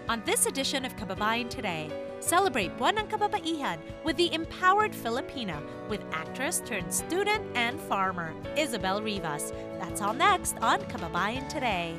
On this edition of Kababayan Today, celebrate Buwan ng Kababaihan with the empowered Filipina with actress turned student and farmer, Isabel Rivas. That's all next on Kababayan Today.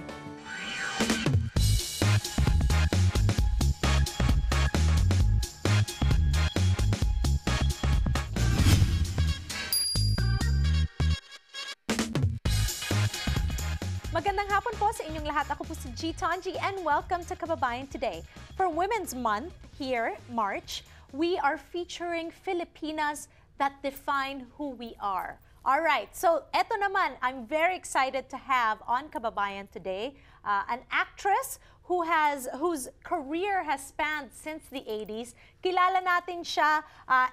Magandang hapon po sa inyong lahat. Ako po si G. Tonji and welcome to Kababayan Today. For Women's Month here, March, we are featuring Filipinas that define who we are. All right, so eto naman, I'm very excited to have on Kababayan Today an actress whose career has spanned since the 80s. Kilala natin siya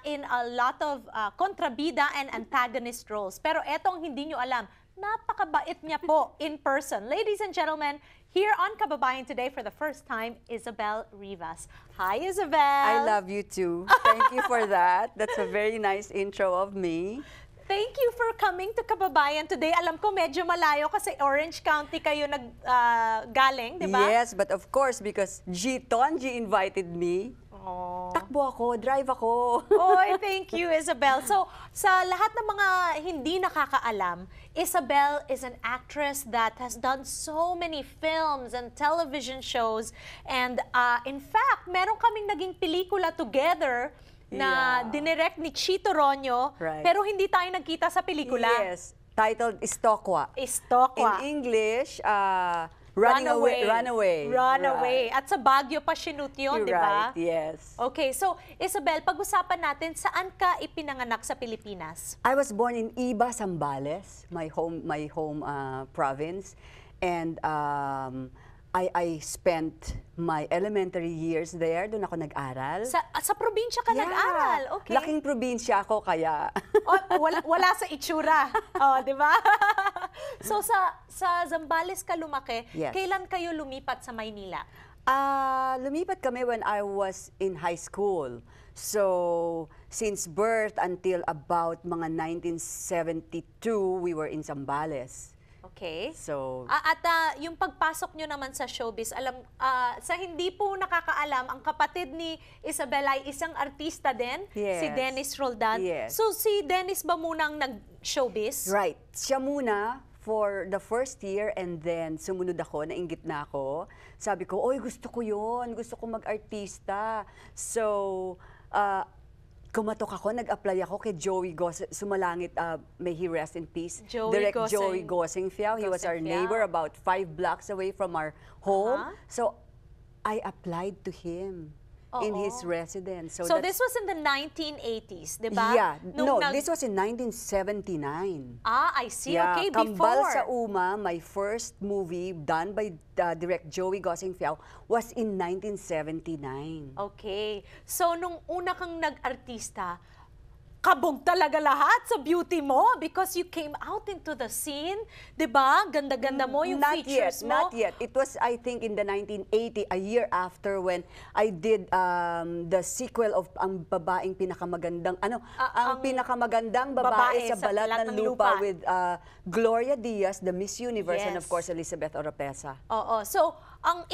in a lot of kontrabida and antagonist roles. Pero etong hindi nyo alam, napakabait niya po in person. Ladies and gentlemen, here on Kababayan Today for the first time, Isabel Rivas. Hi, Isabel! I love you too. Thank you for that. That's a very nice intro of me. Thank you for coming to Kababayan Today. Alam ko medyo malayo kasi Orange County kayo galing, di ba? Yes, but of course, because G. Tonji invited me, takbo ako, drive ako. Oy, thank you, Isabel. So, sa lahat ng mga hindi nakakaalam, Isabel is an actress that has done so many films and television shows. And in fact, meron kaming naging pelikula together na dinirect ni Chito Ronyo, pero hindi tayo nagkita sa pelikula. Yes, titled Istokwa. Istokwa. In English, Runaway. Runaway. At sa Baguio pa sinut yun, di ba? Right, yes. Okay, so Isabel, pag-usapan natin, saan ka ipinanganak sa Pilipinas? I was born in Iba, Zambales, my home province. And I spent my elementary years there. Doon ako nag-aral. Sa probinsya ka nag-aral? Okay. Laking probinsya ako, kaya... wala sa itsura. Oh, di ba? So, sa Zambales ka lumaki. Yes. Kailan kayo lumipat sa Maynila? Lumipat kami when I was in high school. So, since birth until about mga 1972, we were in Zambales. Okay. So, at yung pagpasok nyo naman sa showbiz, sa hindi po nakakaalam, ang kapatid ni Isabel ay isang artista din, yes, si Dennis Roldan. Yes. So si Dennis ba munang nag-showbiz? Right. Siya muna for the first year and then sumunod ako, nainggit na ako. Sabi ko, oy, gusto ko yun, gusto ko mag-artista. So, kumatok ako, nag-apply ako kay Joey Sumalangit, may he rest in peace. Direct Joey Gosing Fiao. He was our neighbor about 5 blocks away from our home. So, I applied to him in his residence. So this was in the 1980s, di ba? Yeah. This was in 1979. I see. Yeah. Okay, Kambal before. sa Uma, my first movie done by direct Joey Gosing Fiao was in 1979. Okay. So, nung una kang nag-artista, kabog talaga lahat sa beauty mo because you came out into the scene, di ba? Ganda-ganda mo, yung features mo. Not yet. It was, I think, in the 1980, a year after when I did the sequel of Ang Babaeng Pinakamagandang, Ang Pinakamagandang Babae sa Balat ng Lupa with Gloria Diaz, the Miss Universe, and of course, Elizabeth Oropesa. Oo. So, ang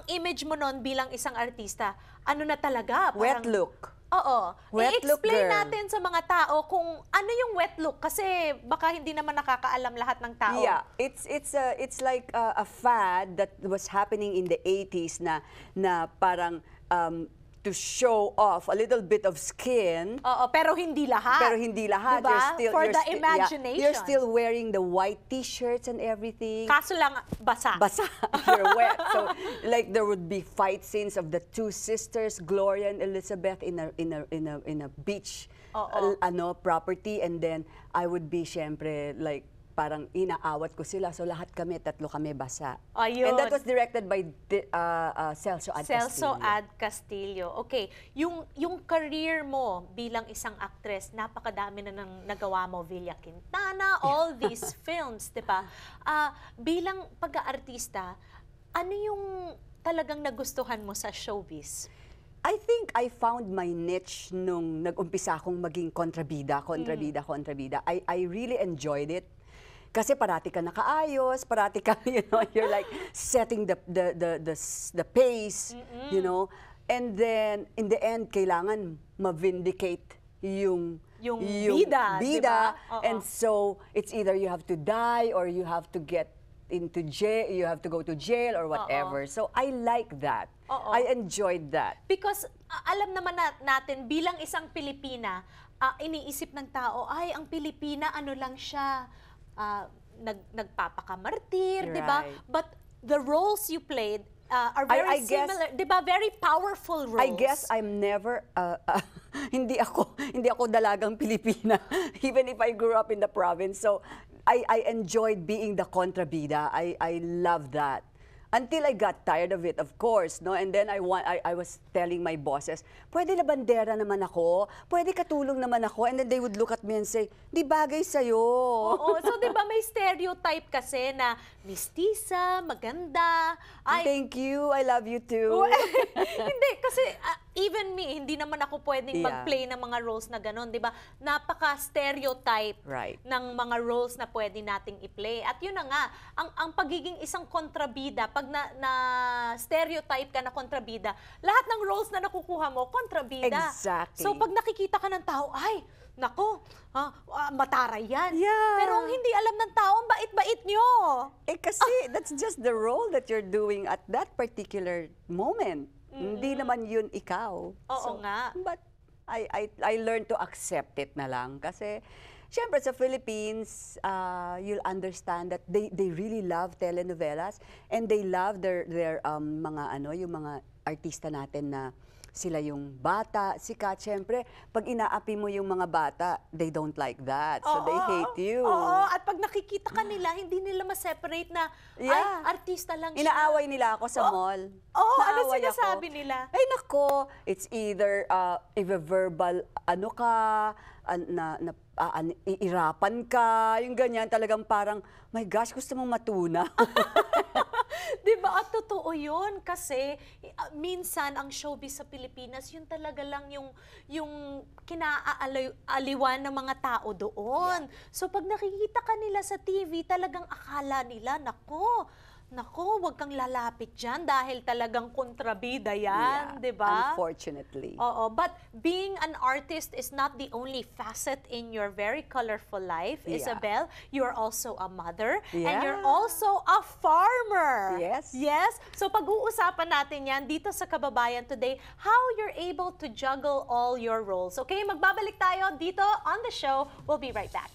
image mo noon bilang isang artista, ano na talaga? Wet look. Oo. Wet look I-explain girl. natin sa mga tao kung ano yung wet look kasi baka hindi naman nakakaalam lahat ng tao. Yeah, it's like a fad that was happening in the 80s na parang to show off a little bit of skin. Oo, pero hindi lahat. Pero hindi lahat. Diba? For the imagination. You're still wearing the white t-shirts and everything. Kaso lang, basa. Basa. You're wet. So, like there would be fight scenes of the two sisters, Gloria and Elizabeth, in a beach property, and then I would be syempre like parang inaawat ko sila. So lahat kami, tatlo kami basa. Ayun. And that was directed by Celso Ad Castillo. Celso Ad Castillo. Okay. Yung career mo bilang isang actress, napakadami na nang nagawa mo. Villa Quintana, all these films, di ba? Bilang pag-aartista, ano yung talagang nagustuhan mo sa showbiz? I think I found my niche nung nag-umpisa akong maging kontrabida. I really enjoyed it. Kasi parati ka nakaayos, parati ka, you're like setting the pace, And then, in the end, kailangan ma-vindicate yung bida, diba? And so, it's either you have to die or you have to get into jail, you have to go to jail or whatever. So, I like that. I enjoyed that. Because alam naman natin, bilang isang Pilipina, iniisip ng tao, ay, ang Pilipina, ano lang siya, nagpapakamartir, di ba? But the roles you played are very similar, di ba? Very powerful roles. I guess I'm never, hindi ako dalagang Pilipina, even if I grew up in the province. So, I enjoyed being the kontrabida. I love that. Until I got tired of it, of course, no? And then I was telling my bosses, pwede na bandera naman ako, pwede katulong naman ako, and then they would look at me and say, di bagay sa'yo. Oo, so di ba may stereotype kasi na mistisa, maganda. Thank you, I love you too. Hindi, kasi even me, hindi naman ako pwedeng mag-play ng mga roles na gano'n, di ba? Napaka-stereotype ng mga roles na pwede nating i-play. At yun na nga, ang pagiging isang kontrabida, pag na-stereotype ka na kontrabida, lahat ng roles na nakukuha mo, kontrabida. Exactly. So pag nakikita ka ng tao, ay, nako, mataray yan. Yeah. Pero hindi alam ng tao, ang bait-bait nyo. Kasi that's just the role that you're doing at that particular moment. Hindi naman yun ikaw. Oo nga. But I learned to accept it na lang. Kasi, syempre sa Philippines, you'll understand that they really love telenovelas and they love their yung mga artista natin na sila yung bata, sikat. Syempre, pag inaapi mo yung mga bata, they don't like that. So they hate you. Oo, at pag nakikita ka nila, hindi nila ma-separate na, ay, artista lang siya. Inaaway nila ako sa mall. Ano sinasabi nila? Ay, nako, it's either if a verbal, iirapan ka, yung ganyan, talagang parang, my gosh, gusto mong matuna. Diba? At totoo yun kasi minsan ang showbiz sa Pilipinas, yun talaga lang yung kinaaliwan ng mga tao doon. So pag nakikita ka nila sa TV, talagang akala nila, nako, wag kang lalapit dyan dahil talagang kontrabida yan, di ba? Unfortunately. Oo, but being an artist is not the only facet in your very colorful life, Isabel. You're also a mother and you're also a farmer. Yes. Yes? So pag-uusapan natin yan dito sa Kababayan Today, how you're able to juggle all your roles. Okay, magbabalik tayo dito on the show. We'll be right back.